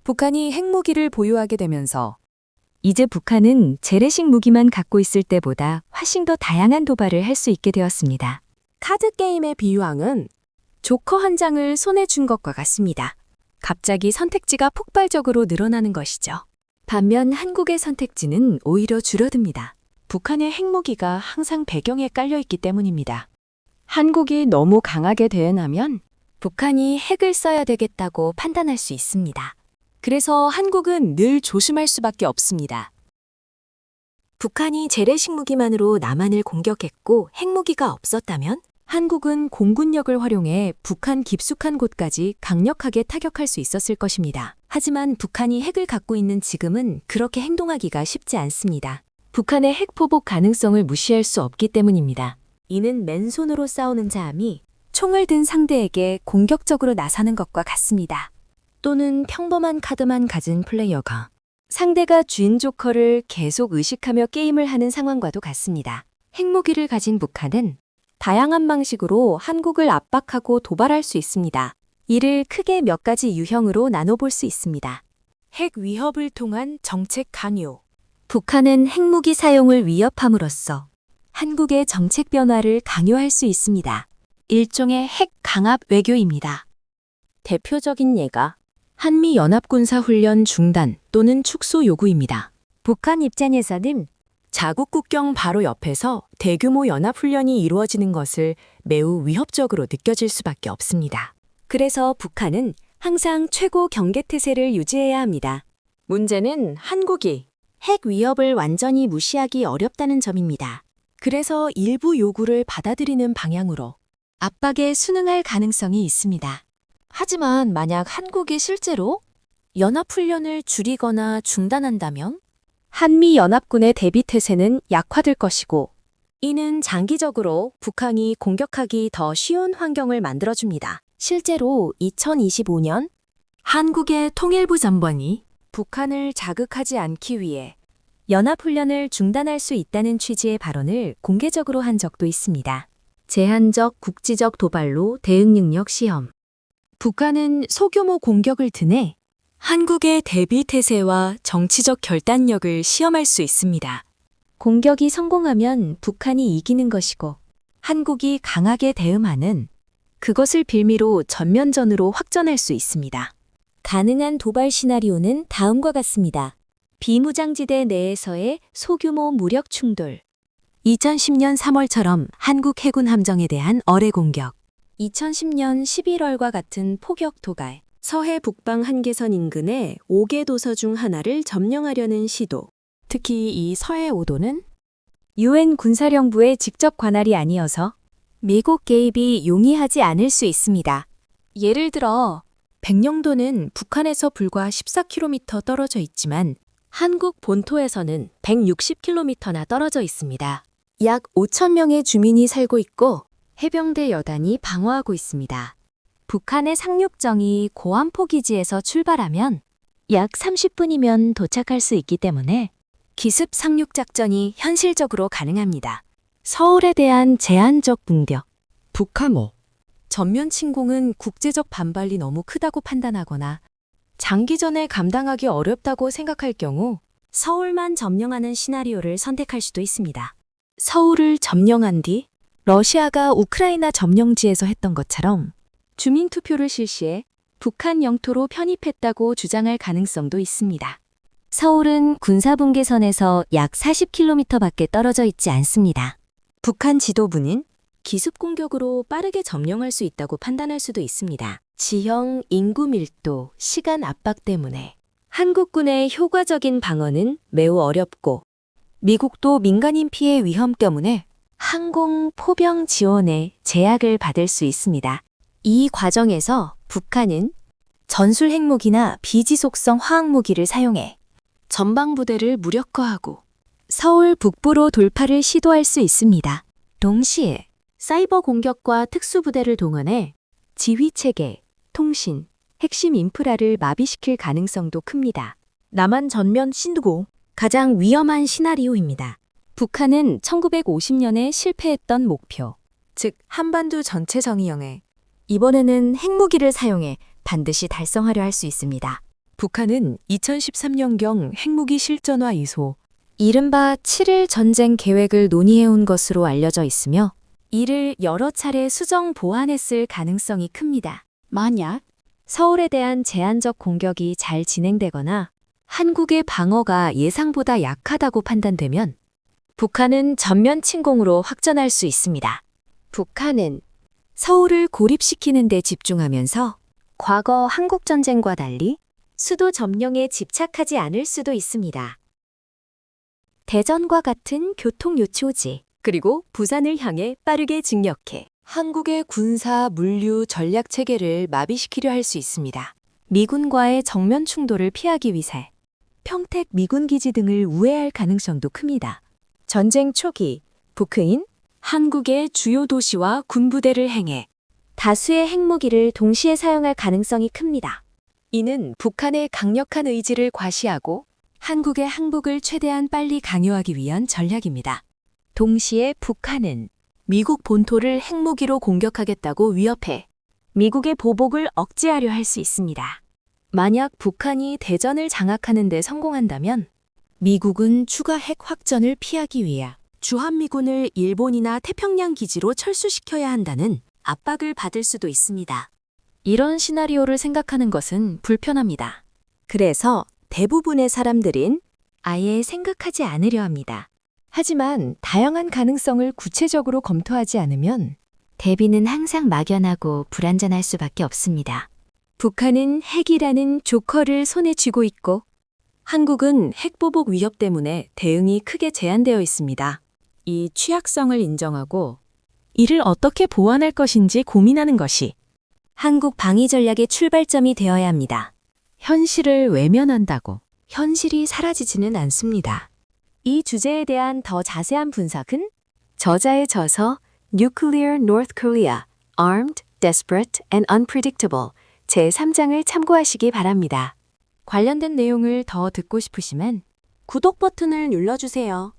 북한이 핵무기를 보유하게 되면서 이제 북한은 재래식 무기만 갖고 있을 때보다 훨씬 더 다양한 도발을 할 수 있게 되었습니다. 카드게임의 비유항은 조커 한 장을 손에 쥔 것과 같습니다. 갑자기 선택지가 폭발적으로 늘어나는 것이죠. 반면 한국의 선택지는 오히려 줄어듭니다. 북한의 핵무기가 항상 배경에 깔려 있기 때문입니다. 한국이 너무 강하게 대응하면 북한이 핵을 써야 되겠다고 판단할 수 있습니다. 그래서 한국은 늘 조심할 수밖에 없습니다. 북한이 재래식 무기만으로 남한을 공격했고 핵무기가 없었다면 한국은 공군력을 활용해 북한 깊숙한 곳까지 강력하게 타격할 수 있었을 것입니다. 하지만 북한이 핵을 갖고 있는 지금은 그렇게 행동하기가 쉽지 않습니다. 북한의 핵 포복 가능성을 무시할 수 없기 때문입니다. 이는 맨손으로 싸우는 자함이 총을 든 상대에게 공격적으로 나서는 것과 같습니다. 또는 평범한 카드만 가진 플레이어가 상대가 쥔 조커를 계속 의식하며 게임을 하는 상황과도 같습니다. 핵무기를 가진 북한은 다양한 방식으로 한국을 압박하고 도발할 수 있습니다. 이를 크게 몇 가지 유형으로 나눠볼 수 있습니다. 핵 위협을 통한 정책 강요. 북한은 핵무기 사용을 위협함으로써 한국의 정책 변화를 강요할 수 있습니다. 일종의 핵 강압 외교입니다. 대표적인 예가 한미연합군사훈련 중단 또는 축소 요구입니다. 북한 입장에서는 자국 국경 바로 옆에서 대규모 연합훈련이 이루어지는 것을 매우 위협적으로 느껴질 수밖에 없습니다. 그래서 북한은 항상 최고 경계태세를 유지해야 합니다. 문제는 한국이 핵 위협을 완전히 무시하기 어렵다는 점입니다. 그래서 일부 요구를 받아들이는 방향으로 압박에 순응할 가능성이 있습니다. 하지만 만약 한국이 실제로 연합훈련을 줄이거나 중단한다면 한미연합군의 대비태세는 약화될 것이고 이는 장기적으로 북한이 공격하기 더 쉬운 환경을 만들어줍니다. 실제로 2025년 한국의 통일부 장관이 북한을 자극하지 않기 위해 연합훈련을 중단할 수 있다는 취지의 발언을 공개적으로 한 적도 있습니다. 제한적 국지적 도발로 대응 능력 시험. 북한은 소규모 공격을 통해 한국의 대비태세와 정치적 결단력을 시험할 수 있습니다. 공격이 성공하면 북한이 이기는 것이고 한국이 강하게 대응하는 그것을 빌미로 전면전으로 확전할 수 있습니다. 가능한 도발 시나리오는 다음과 같습니다. 비무장지대 내에서의 소규모 무력 충돌. 2010년 3월처럼 한국 해군 함정에 대한 어뢰 공격. 2010년 11월과 같은 포격 도발. 서해 북방 한계선 인근의 5개 도서 중 하나를 점령하려는 시도. 특히 이 서해 5도는 UN 군사령부의 직접 관할이 아니어서 미국 개입이 용이하지 않을 수 있습니다. 예를 들어 백령도는 북한에서 불과 14km 떨어져 있지만 한국 본토에서는 160km나 떨어져 있습니다. 약 5천 명의 주민이 살고 있고 해병대 여단이 방어하고 있습니다. 북한의 상륙정이 고안포 기지에서 출발하면 약 30분이면 도착할 수 있기 때문에 기습 상륙 작전이 현실적으로 가능합니다. 서울에 대한 제한적 공격. 북함호. 전면 침공은 국제적 반발이 너무 크다고 판단하거나 장기전에 감당하기 어렵다고 생각할 경우 서울만 점령하는 시나리오를 선택할 수도 있습니다. 서울을 점령한 뒤 러시아가 우크라이나 점령지에서 했던 것처럼 주민투표를 실시해 북한 영토로 편입했다고 주장할 가능성도 있습니다. 서울은 군사분계선에서 약 40km 밖에 떨어져 있지 않습니다. 북한 지도부는 기습 공격으로 빠르게 점령할 수 있다고 판단할 수도 있습니다. 지형, 인구 밀도, 시간 압박 때문에 한국군의 효과적인 방어는 매우 어렵고 미국도 민간인 피해 위험 때문에 항공, 포병 지원에 제약을 받을 수 있습니다. 이 과정에서 북한은 전술 핵무기나 비지속성 화학무기를 사용해 전방부대를 무력화하고 서울 북부로 돌파를 시도할 수 있습니다. 동시에 사이버 공격과 특수부대를 동원해 지휘체계, 통신, 핵심 인프라를 마비시킬 가능성도 큽니다. 남한 전면 신두고 가장 위험한 시나리오입니다. 북한은 1950년에 실패했던 목표, 즉 한반도 전체 정의형에 이번에는 핵무기를 사용해 반드시 달성하려 할 수 있습니다. 북한은 2013년경 핵무기 실전화 이소, 이른바 7일 전쟁 계획을 논의해온 것으로 알려져 있으며 이를 여러 차례 수정 보완했을 가능성이 큽니다. 만약 서울에 대한 제한적 공격이 잘 진행되거나 한국의 방어가 예상보다 약하다고 판단되면 북한은 전면 침공으로 확전할 수 있습니다. 북한은 서울을 고립시키는 데 집중하면서 과거 한국전쟁과 달리 수도 점령에 집착하지 않을 수도 있습니다. 대전과 같은 교통요초지, 그리고 부산을 향해 빠르게 진격해 한국의 군사, 물류, 전략 체계를 마비시키려 할 수 있습니다. 미군과의 정면 충돌을 피하기 위해 평택 미군 기지 등을 우회할 가능성도 큽니다. 전쟁 초기, 북한은 한국의 주요 도시와 군부대를 행해 다수의 핵무기를 동시에 사용할 가능성이 큽니다. 이는 북한의 강력한 의지를 과시하고 한국의 항복을 최대한 빨리 강요하기 위한 전략입니다. 동시에 북한은 미국 본토를 핵무기로 공격하겠다고 위협해 미국의 보복을 억제하려 할 수 있습니다. 만약 북한이 대전을 장악하는 데 성공한다면 미국은 추가 핵 확전을 피하기 위해 주한미군을 일본이나 태평양 기지로 철수시켜야 한다는 압박을 받을 수도 있습니다. 이런 시나리오를 생각하는 것은 불편합니다. 그래서 대부분의 사람들은 아예 생각하지 않으려 합니다. 하지만 다양한 가능성을 구체적으로 검토하지 않으면 대비는 항상 막연하고 불안전할 수밖에 없습니다. 북한은 핵이라는 조커를 손에 쥐고 있고 한국은 핵보복 위협 때문에 대응이 크게 제한되어 있습니다. 이 취약성을 인정하고 이를 어떻게 보완할 것인지 고민하는 것이 한국 방위 전략의 출발점이 되어야 합니다. 현실을 외면한다고 현실이 사라지지는 않습니다. 이 주제에 대한 더 자세한 분석은 저자의 저서 Nuclear North Korea, Armed, Desperate and Unpredictable 제3장을 참고하시기 바랍니다. 관련된 내용을 더 듣고 싶으시면 구독 버튼을 눌러주세요.